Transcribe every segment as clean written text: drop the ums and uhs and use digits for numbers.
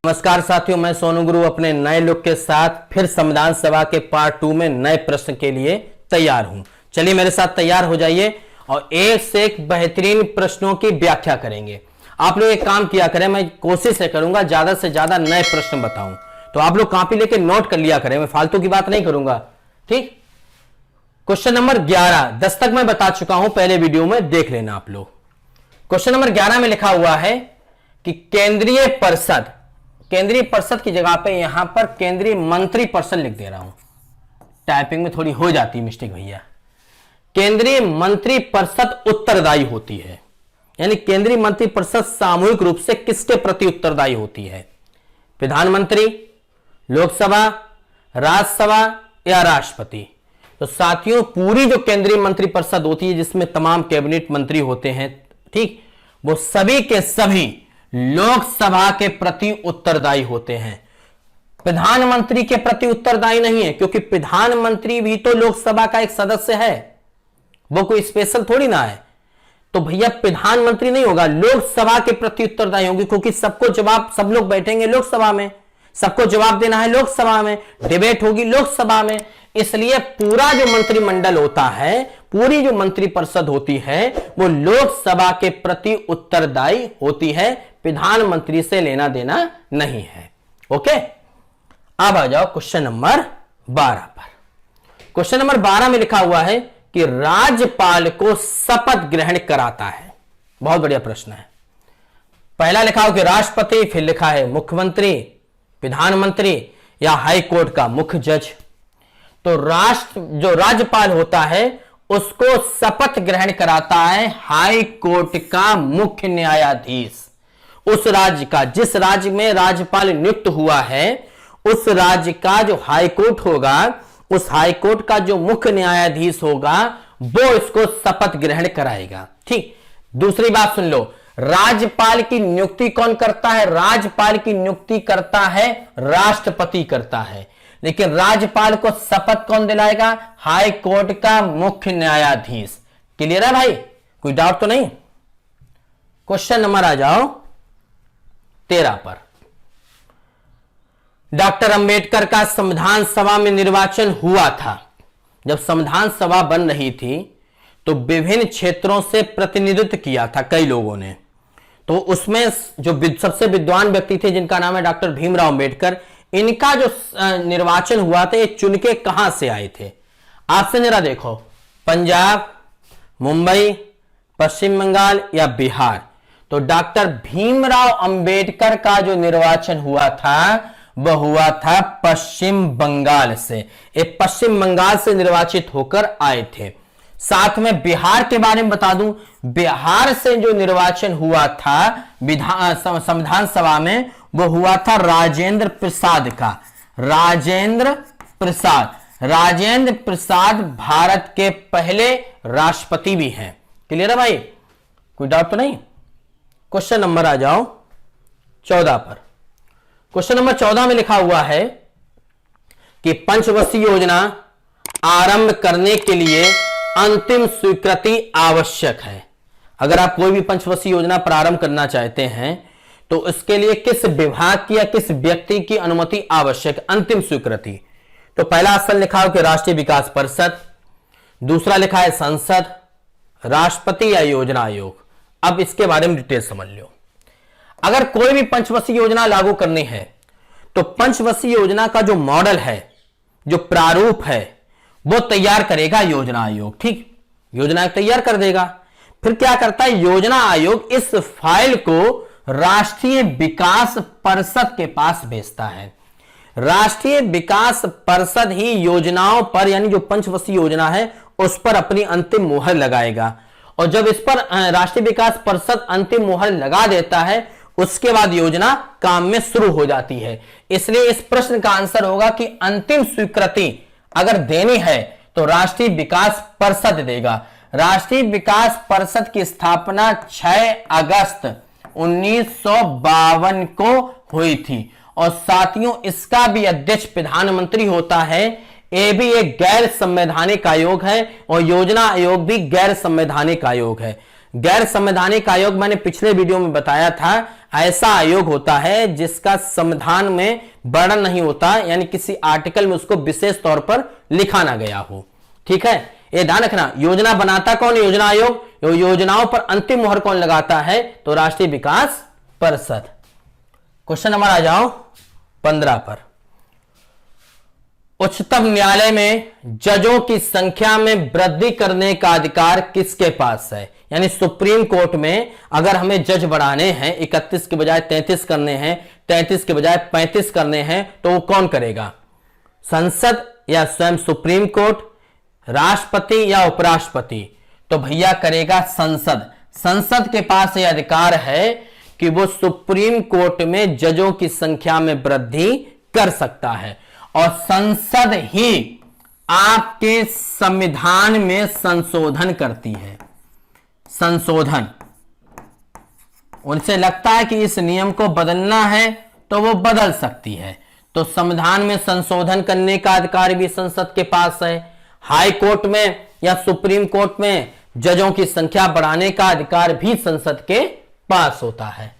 नमस्कार साथियों, मैं सोनू गुरु अपने नए लुक के साथ फिर संविधान सभा के पार्ट 2 में नए प्रश्न के लिए तैयार हूं। चलिए मेरे साथ तैयार हो जाइए और एक से एक बेहतरीन प्रश्नों की व्याख्या करेंगे। आप लोग एक काम किया करें, मैं कोशिश करूंगा ज्यादा से ज्यादा नए प्रश्न बताऊं, तो आप लोग कॉपी लेके नोट कर लिया करें। मैं फालतू की बात नहीं करूंगा, ठीक। क्वेश्चन नंबर 11 10 तक मैं बता चुका हूं, पहले वीडियो में देख लेना आप लोग। क्वेश्चन नंबर 11 में लिखा हुआ है कि केंद्रीय परिषद की जगह पे यहां पर केंद्रीय मंत्री परिषद लिख दे रहा हूं, टाइपिंग में थोड़ी हो जाती मिस्टेक भैया। केंद्रीय मंत्री परिषद उत्तरदायी होती है, यानी केंद्रीय मंत्री परिषद सामूहिक रूप से किसके प्रति उत्तरदायी होती है? प्रधानमंत्री, लोकसभा, राज्यसभा या राष्ट्रपति? तो साथियों, पूरी जो केंद्रीय मंत्री परिषद होती है जिसमें तमाम कैबिनेट मंत्री होते हैं, ठीक, वो सभी के सभी लोकसभा के प्रति उत्तरदायी होते हैं, प्रधानमंत्री के प्रति उत्तरदायी नहीं है, क्योंकि प्रधानमंत्री भी तो लोकसभा का एक सदस्य है, वो कोई स्पेशल थोड़ी ना है। तो भैया प्रधानमंत्री नहीं होगा, लोकसभा के प्रति उत्तरदायी होंगे, क्योंकि सबको जवाब, सब लोग बैठेंगे लोकसभा में, सबको जवाब देना है लोकसभा में, डिबेट होगी लोकसभा में, इसलिए पूरा जो मंत्रिमंडल होता है, पूरी जो मंत्रिपरिषद होती है, वो लोकसभा के प्रति उत्तरदायी होती है, प्रधानमंत्री से लेना देना नहीं है। ओके, अब आ जाओ क्वेश्चन नंबर 12 पर। क्वेश्चन नंबर 12 में लिखा हुआ है कि राज्यपाल को शपथ ग्रहण कराता है। बहुत बढ़िया प्रश्न है। पहला लिखा हो कि राष्ट्रपति, फिर लिखा है मुख्यमंत्री, प्रधानमंत्री या हाई कोर्ट का मुख्य जज। तो जो राज्यपाल होता है उसको शपथ ग्रहण कराता है हाई कोर्ट का मुख्य न्यायाधीश। उस राज्य का, जिस राज्य में राज्यपाल नियुक्त हुआ है, उस राज्य का जो हाई कोर्ट होगा, उस हाई कोर्ट का जो मुख्य न्यायाधीश होगा, वो इसको शपथ ग्रहण कराएगा। ठीक, दूसरी बात सुन लो, राज्यपाल की नियुक्ति कौन करता है? राज्यपाल की नियुक्ति करता है राष्ट्रपति करता है, लेकिन राज्यपाल को शपथ कौन दिलाएगा? हाई कोर्ट का मुख्य न्यायाधीश। क्लियर है भाई, कोई डाउट तो नहीं? क्वेश्चन नंबर आ जाओ 13 पर। डॉक्टर अंबेडकर का संविधान सभा में निर्वाचन हुआ था। जब संविधान सभा बन रही थी तो विभिन्न क्षेत्रों से प्रतिनिधित्व किया था कई लोगों ने। तो उसमें जो सबसे विद्वान व्यक्ति थे जिनका नाम है डॉक्टर भीमराव अंबेडकर, इनका जो निर्वाचन हुआ था, ये चुन के कहां से आए थे? ऑप्शन जरा देखो, पंजाब, मुंबई, पश्चिम बंगाल या बिहार। तो डॉक्टर भीमराव अंबेडकर का जो निर्वाचन हुआ था वह हुआ था पश्चिम बंगाल से। ये पश्चिम बंगाल से निर्वाचित होकर आए थे। साथ में बिहार के बारे में बता दूं, बिहार से जो निर्वाचन हुआ था संविधान सभा में, वो हुआ था राजेंद्र प्रसाद का। राजेंद्र प्रसाद भारत के पहले राष्ट्रपति भी हैं। क्लियर है भाई, कोई डाउट तो नहीं? क्वेश्चन नंबर आ जाओ 14 पर। क्वेश्चन नंबर 14 में लिखा हुआ है कि पंचवर्षीय योजना आरंभ करने के लिए अंतिम स्वीकृति आवश्यक है। अगर आप कोई भी पंचवर्षीय योजना प्रारंभ करना चाहते हैं तो इसके लिए किस विभाग की या किस व्यक्ति की अनुमति आवश्यक? अंतिम स्वीकृति। तो पहला ऑप्शन लिखा हो कि राष्ट्रीय विकास परिषद, दूसरा लिखा है संसद, राष्ट्रपति या योजना आयोग। अब इसके बारे में डिटेल समझ लो। अगर कोई भी पंचवर्षीय योजना लागू करनी है तो पंचवर्षीय योजना का जो मॉडल है, जो प्रारूप है, वो तैयार करेगा योजना आयोग। ठीक, योजना आयोग तैयार कर देगा। फिर क्या करता है योजना आयोग? इस फाइल को राष्ट्रीय विकास परिषद के पास भेजता है। राष्ट्रीय विकास परिषद ही योजनाओं पर, यानी जो पंचवर्षीय योजना है उस पर अपनी अंतिम मुहर लगाएगा। और जब इस पर राष्ट्रीय विकास परिषद अंतिम मुहर लगा देता है, उसके बाद योजना काम में शुरू हो जाती है। इसलिए इस प्रश्न का आंसर होगा कि अंतिम स्वीकृति अगर देनी है तो राष्ट्रीय विकास परिषद देगा। राष्ट्रीय विकास परिषद की स्थापना 6 अगस्त 1952 को हुई थी और साथियों इसका भी अध्यक्ष प्रधानमंत्री होता है। ये भी एक गैर संवैधानिक आयोग है और योजना आयोग भी गैर संवैधानिक आयोग है। गैर संवैधानिक आयोग मैंने पिछले वीडियो में बताया था, ऐसा आयोग होता है जिसका संविधान में वर्णन नहीं होता, यानी किसी आर्टिकल में उसको विशेष तौर पर लिखा ना गया हो। ठीक है, ये ध्यान रखना। योजना बनाता कौन? योजना आयोग। योजनाओं पर अंतिम मोहर कौन लगाता है? तो राष्ट्रीय विकास परिषद। क्वेश्चन नंबर आ जाओ 15 पर। उच्चतम न्यायालय में जजों की संख्या में वृद्धि करने का अधिकार किसके पास है? यानी सुप्रीम कोर्ट में अगर हमें जज बढ़ाने हैं, 31 के बजाय 33 करने हैं, 33 के बजाय 35 करने हैं, तो वो कौन करेगा? संसद या स्वयं सुप्रीम कोर्ट, राष्ट्रपति या उपराष्ट्रपति? तो भैया करेगा संसद। संसद के पास यह अधिकार है कि वो सुप्रीम कोर्ट में जजों की संख्या में वृद्धि कर सकता है, और संसद ही आपके संविधान में संशोधन करती है। संशोधन, उनसे लगता है कि इस नियम को बदलना है तो वो बदल सकती है। तो संविधान में संशोधन करने का अधिकार भी संसद के पास है। हाई कोर्ट में या सुप्रीम कोर्ट में जजों की संख्या बढ़ाने का अधिकार भी संसद के पास होता है।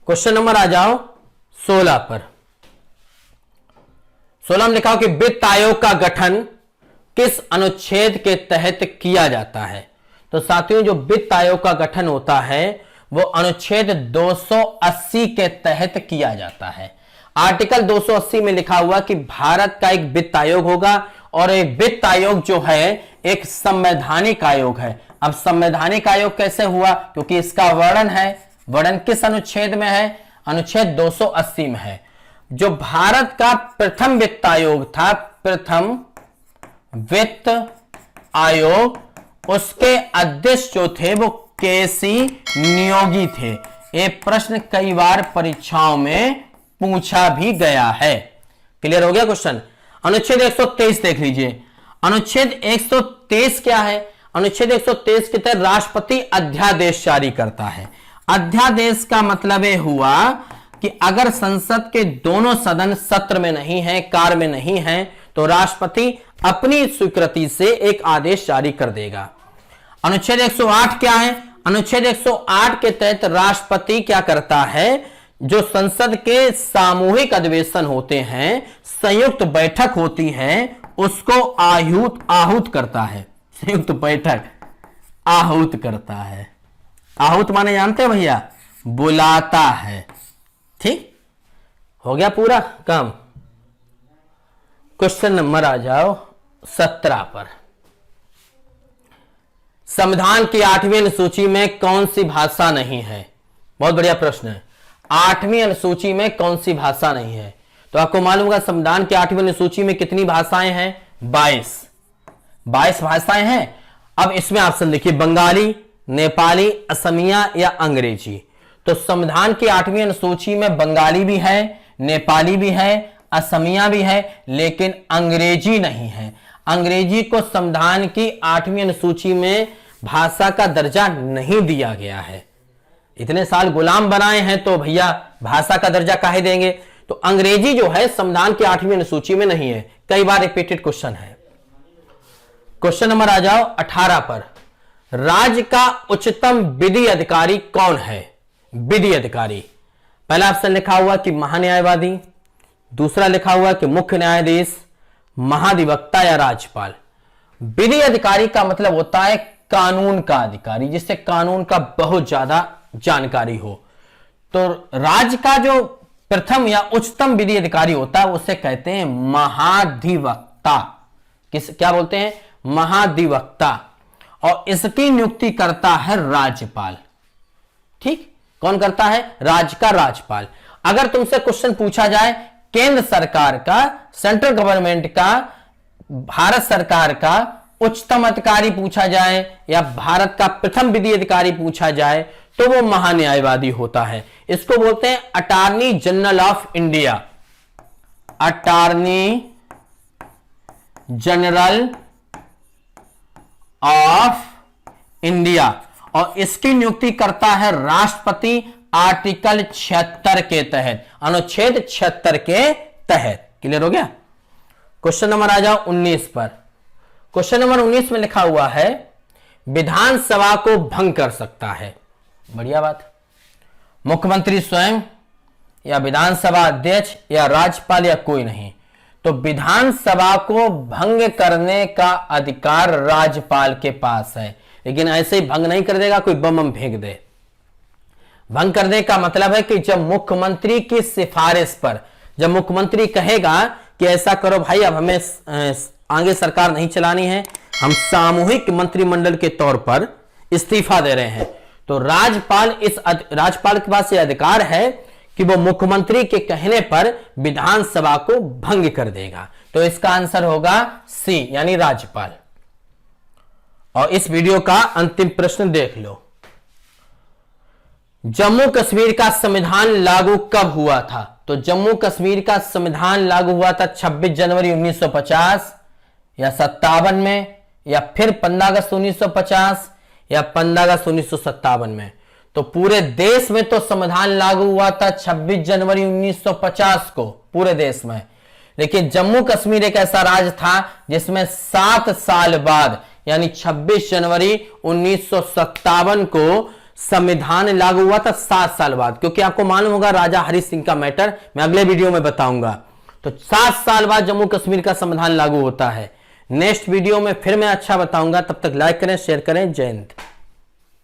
क्वेश्चन नंबर आ जाओ 16 पर। 16 में लिखा हो कि वित्त आयोग का गठन किस अनुच्छेद के तहत किया जाता है? तो साथियों, जो वित्त आयोग का गठन होता है वो अनुच्छेद 280 के तहत किया जाता है। आर्टिकल 280 में लिखा हुआ कि भारत का एक वित्त आयोग होगा, और एक वित्त आयोग जो है एक संवैधानिक आयोग है। अब संवैधानिक आयोग कैसे हुआ? क्योंकि इसका वर्णन है। वर्णन किस अनुच्छेद में है? अनुच्छेद 280 में है। जो भारत का प्रथम वित्त आयोग था, प्रथम वित्त आयोग, उसके अध्यक्ष जो थे वो केसी नियोगी थे। ये प्रश्न कई बार परीक्षाओं में पूछा भी गया है। क्लियर हो गया क्वेश्चन? अनुच्छेद 123 देख लीजिए। अनुच्छेद 123 क्या है? अनुच्छेद 123 के तहत राष्ट्रपति अध्यादेश जारी करता है। अध्यादेश का मतलब यह हुआ कि अगर संसद के दोनों सदन सत्र में नहीं है, कार्य में नहीं है, तो राष्ट्रपति अपनी स्वीकृति से एक आदेश जारी कर देगा। अनुच्छेद 108 क्या है? अनुच्छेद 108 के तहत राष्ट्रपति क्या करता है? जो संसद के सामूहिक अधिवेशन होते हैं, संयुक्त बैठक होती है, उसको आहूत करता है। संयुक्त बैठक आहूत करता है। आहूत माने जानते हैं भैया? बुलाता है। ठीक हो गया पूरा काम। क्वेश्चन नंबर आ जाओ 17 पर। संविधान की 8वीं अनुसूची में कौन सी भाषा नहीं है? बहुत बढ़िया प्रश्न है। 8वीं अनुसूची में कौन सी भाषा नहीं है? तो आपको मालूम होगा संविधान की 8वीं अनुसूची में कितनी भाषाएं हैं? 22 भाषाएं हैं। अब इसमें ऑप्शन देखिए, बंगाली, नेपाली, असमिया या अंग्रेजी। तो संविधान की 8वीं अनुसूची में बंगाली भी है, नेपाली भी है, असमिया भी है, लेकिन अंग्रेजी नहीं है। अंग्रेजी को संविधान की 8वीं अनुसूची में भाषा का दर्जा नहीं दिया गया है। इतने साल गुलाम बनाए हैं तो भैया भाषा का दर्जा काहे देंगे? तो अंग्रेजी जो है संविधान की 8वीं अनुसूची में नहीं है। कई बार रिपीटेड क्वेश्चन है। क्वेश्चन नंबर आ जाओ 18 पर। राज्य का उच्चतम विधि अधिकारी कौन है? विधि अधिकारी, पहला ऑप्शन लिखा हुआ कि महान्यायवादी, दूसरा लिखा हुआ कि मुख्य न्यायाधीश, महाधिवक्ता या राज्यपाल। विधि अधिकारी का मतलब होता है कानून का अधिकारी, जिससे कानून का बहुत ज्यादा जानकारी हो। तो राज्य का जो प्रथम या उच्चतम विधि अधिकारी होता है उसे कहते हैं महाधिवक्ता। क्या बोलते हैं? महाधिवक्ता। और इसकी नियुक्ति करता है राज्यपाल। ठीक, कौन करता है? राज्य का राज्यपाल। अगर तुमसे क्वेश्चन पूछा जाए केंद्र सरकार का, सेंट्रल गवर्नमेंट का, भारत सरकार का उच्चतम अधिकारी पूछा जाए या भारत का प्रथम विधि अधिकारी पूछा जाए, तो वो महान्यायवादी होता है। इसको बोलते हैं attorney general of India. Attorney general of India. और इसकी नियुक्ति करता है राष्ट्रपति आर्टिकल 76 के तहत, अनुच्छेद 76 के तहत। क्लियर हो गया? क्वेश्चन नंबर आ जाओ 19 पर। क्वेश्चन नंबर 19 में लिखा हुआ है विधानसभा को भंग कर सकता है। बढ़िया बात। मुख्यमंत्री स्वयं या विधानसभा अध्यक्ष या राज्यपाल या कोई नहीं। तो विधानसभा को भंग करने का अधिकार राज्यपाल के पास है, लेकिन ऐसे ही भंग नहीं कर देगा कोई बम फेंक दे। भंग करने का मतलब है कि जब मुख्यमंत्री की सिफारिश पर, जब मुख्यमंत्री कहेगा कि ऐसा करो भाई, अब हमें आगे सरकार नहीं चलानी है, हम सामूहिक मंत्रिमंडल के तौर पर इस्तीफा दे रहे हैं, तो राज्यपाल के पास यह अधिकार है कि वो मुख्यमंत्री के कहने पर विधानसभा को भंग कर देगा। तो इसका आंसर होगा सी, यानी राज्यपाल। और इस वीडियो का अंतिम प्रश्न देख लो। जम्मू कश्मीर का संविधान लागू कब हुआ था? तो जम्मू कश्मीर का संविधान लागू हुआ था 26 जनवरी 1950 या 57 में, या फिर 15 अगस्त 1950 या 15 अगस्त 1957 में। तो पूरे देश में तो संविधान लागू हुआ था 26 जनवरी 1950 को पूरे देश में, लेकिन जम्मू कश्मीर एक ऐसा राज्य था जिसमें 7 साल बाद यानी 26 जनवरी 1957 को संविधान लागू हुआ था, 7 साल बाद। क्योंकि आपको मालूम होगा राजा हरि सिंह का मैटर मैं अगले वीडियो में बताऊंगा। तो 7 साल बाद जम्मू कश्मीर का संविधान लागू होता है। नेक्स्ट वीडियो में फिर मैं अच्छा बताऊंगा। तब तक लाइक करें, शेयर करें। जय हिंद।